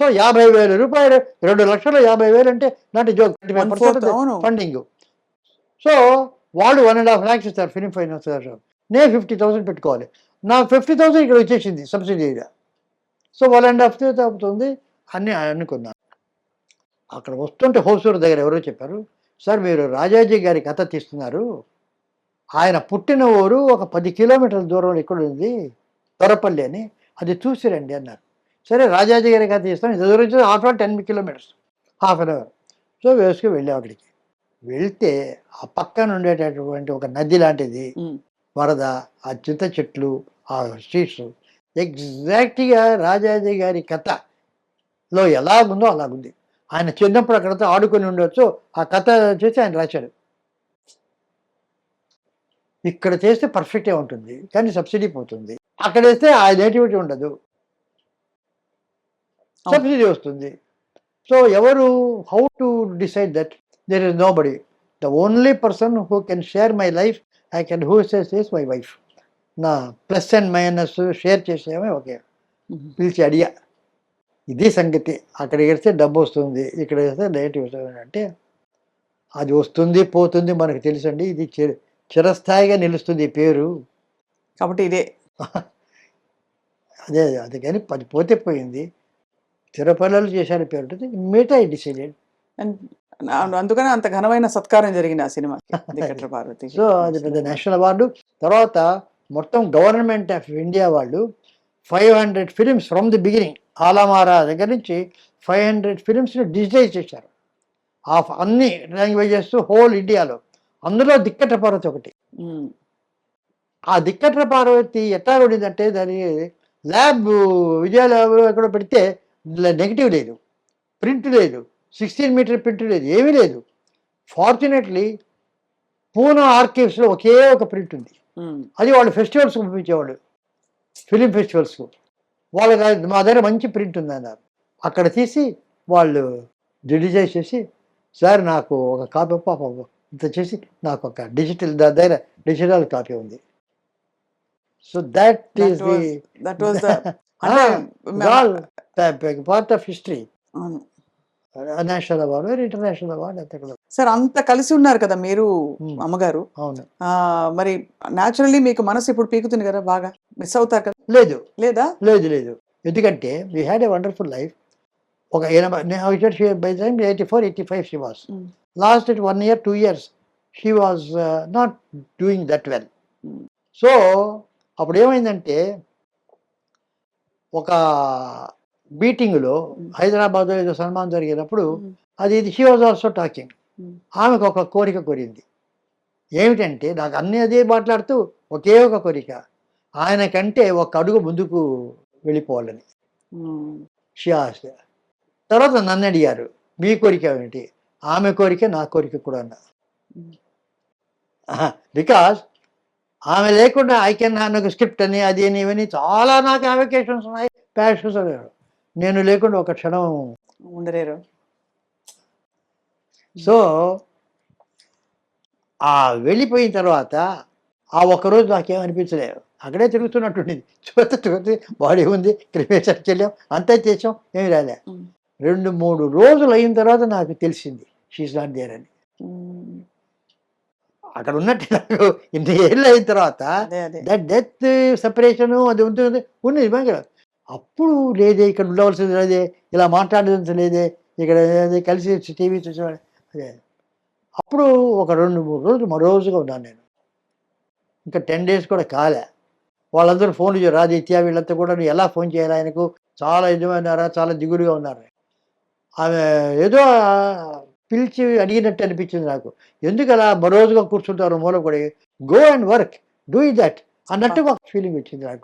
So 50,000 రూపాయలు, 2,50,000 అంటే not joke, 1/4 అవును. ఫండింగ్. సో వాళ్ళు 1.5 lakhs ఇస్తారు ఫిలిం ఫైనాన్స్ గారు. నేను 50,000 పెట్టుకోవాలి. నా 50,000 ఇక్కడ వచ్చేసింది సబ్సిడీగా. సో 1.5 అవుతుంది అని అనుకున్నాను. అక్కడ వస్తుంటే హోసూరు దగ్గర ఎవరో చెప్పారు, సార్ మీరు రాజాజీ గారి కథ తీస్తున్నారు, ఆయన పుట్టిన ఊరు ఒక 10 కిలోమీటర్ల దూరంలో ఇక్కడ ఉంది తొరపల్లి అని, అది చూసిరండి అన్నారు. సరే రాజాజీ గారి కథ తీస్తాం, ఇంత దూరం నుంచి 10 kilometres, half an hour. So వేసుకుని వెళ్ళాం అక్కడికి. వెళ్తే ఆ పక్కన ఉండేటటువంటి ఒక నది లాంటిది, వరద, ఆ చింత చెట్లు, ఆ స్ట్రీట్స్ ఎగ్జాక్ట్గా రాజాజీ గారి కథలో ఎలాగుందో అలాగుంది. ఆయన చిన్నప్పుడు అక్కడతో ఆడుకొని ఉండొచ్చు, ఆ కథ చేసి ఆయన రాశాడు. ఇక్కడ చేస్తే పర్ఫెక్ట్గా ఉంటుంది కానీ సబ్సిడీ పోతుంది, అక్కడ వేస్తే ఆ నేటివిటీ ఉండదు, సబ్సిడీ వస్తుంది. సో ఎవరు, how to decide that? There is nobody. The only person who can share my life, I can who says is my wife. నా ప్లస్ అండ్ మైనస్ షేర్ చేసేమే okay పిలిచి అడిగా, ఇది సంగతి, అక్కడ వేస్తే డబ్బు వస్తుంది, ఇక్కడ వేస్తే నెగిటివ్ వస్తుంది అంటే, అది వస్తుంది పోతుంది మనకు తెలుసండి, ఇది చిరస్థాయిగా నిలుస్తుంది ఈ పేరు కాబట్టి ఇదే. అదే అది కానీ అది పోతే పోయింది, తిరుపతిలో చేశారు పేరు ఉంటుంది, మిగతా ఐ డిసైడెడ్. అందుకని అంత ఘనమైన సత్కారం జరిగింది ఆ సినిమాకి పార్వతి. సో అది పెద్ద నేషనల్ అవార్డు. తర్వాత మొత్తం గవర్నమెంట్ ఆఫ్ ఇండియా వాళ్ళు 500 ఫిలిమ్స్ ఫ్రమ్ ది బిగినింగ్, ఆలమారా దగ్గర నుంచి 500 ఫిలిమ్స్ని డిజిటైజ్ చేశారు ఆఫ్ అన్ని లాంగ్వేజెస్ హోల్ ఇండియాలో. అందులో దిక్కట్ర పార్వతి ఒకటి. ఆ దిక్కట్ర పార్వతి ఎట్లా ఉండిందంటే, దాని ల్యాబ్ విజయ ల్యాబ్లో ఎక్కడో పెడితే నెగిటివ్ లేదు, ప్రింట్ లేదు, 16 మీటర్ ప్రింట్ లేదు, ఏమీ లేదు. ఫార్చునేట్లీ పూనా ఆర్కైవ్స్లో ఒకే ఒక ప్రింట్ ఉంది, అది వాళ్ళు ఫెస్టివల్స్కి పంపించేవాళ్ళు, ఫిలిం ఫెస్టివల్స్కు. వాళ్ళకి మా దగ్గర మంచి ప్రింట్ ఉంది అన్నారు. అక్కడ తీసి వాళ్ళు డిజిటైజ్ చేసి, సార్ నాకు ఒక కాపీ పాప ఇంత చేసి నాకు ఒక డిజిటల్ దగ్గర డిజిటల్ కాపీ ఉంది. So that is part of history. National award, international award అంతే కదా సార్. అంత కలిసి ఉన్నారు కదా మీరు అమ్మగారు. అవును. మరి న్యాచురల్లీ మీకు మనసు ఇప్పుడు పీకుతుంది కదా, బాగా మిస్ అవుతారు కదా? లేదు లేదా? లేదు లేదు, ఎందుకంటే we had a wonderful life. ఒక 84, 85 she was. Last 1 year 2 years she was not doing that well. So అప్పుడు ఏమైందంటే, ఒక మీటింగ్లో హైదరాబాద్లో ఏదో సన్మానం జరిగినప్పుడు, అది షీ వాజ్ ఆల్సో టాకింగ్. ఆమెకు ఒక కోరిక కోరింది, ఏమిటంటే నాకు అన్నీ అదే మాట్లాడుతూ ఒకే ఒక కోరిక, ఆయన కంటే ఒక అడుగు ముందుకు వెళ్ళిపోవాలని. She asked. తర్వాత నన్ను అడిగారు, మీ కోరిక ఏమిటి? ఆమె కోరిక నా కోరిక కూడా అన్న. బికాస్ ఆమె లేకుండా ఐ కెన్ నాకు స్క్రిప్ట్ అని అది అని ఇవన్నీ చాలా నాకు అప్లికేషన్స్ ఉన్నాయి, ప్యాషన్స్ అనేవి. నేను లేకుండా ఒక క్షణం ఉండలేరు. సో ఆ వెళ్ళిపోయిన తర్వాత ఆ ఒక్కరోజు నాకేమనిపించలేదు, అక్కడే తిరుగుతున్నట్టుండేది. చూస్తే బాడీ ఉంది, క్రిమేషన్కి వెళ్ళాం, అంతా చేసాం, ఏమి రాలే. 2-3 రోజులు అయిన తర్వాత నాకు తెలిసింది షీఈస్ నాట్ దేర్ అని. అక్కడ ఉన్నట్టు నాకు ఇన్ని ఏళ్ళు అయిన తర్వాత దట్ డెత్ సెపరేషను అది ఉంటుంది ఉన్నది. అప్పుడు లేదే, ఇక్కడ ఉండవలసింది లేదే, ఇలా మాట్లాడేది లేదే, ఇక్కడ కలిసి టీవీ చూసేవాడు అదే. అప్పుడు ఒక 2-3 రోజులు మరోజుగా ఉన్నాను నేను. ఇంకా 10 days కూడా కాలే. వాళ్ళందరూ ఫోన్లు చేయరు, ఆదిత్య వీళ్ళంతా కూడా ఎలా ఫోన్ చేయాలి ఆయనకు, చాలా ఇదమైనారా, చాలా దిగులుగా ఉన్నారు. ఆమె ఏదో పిలిచి అడిగినట్టు అనిపించింది నాకు. ఎందుకు అలా మరోజుగా కూర్చుంటారు మూల కూడా, go and work, do that అన్నట్టు ఒక ఫీలింగ్ వచ్చింది నాకు.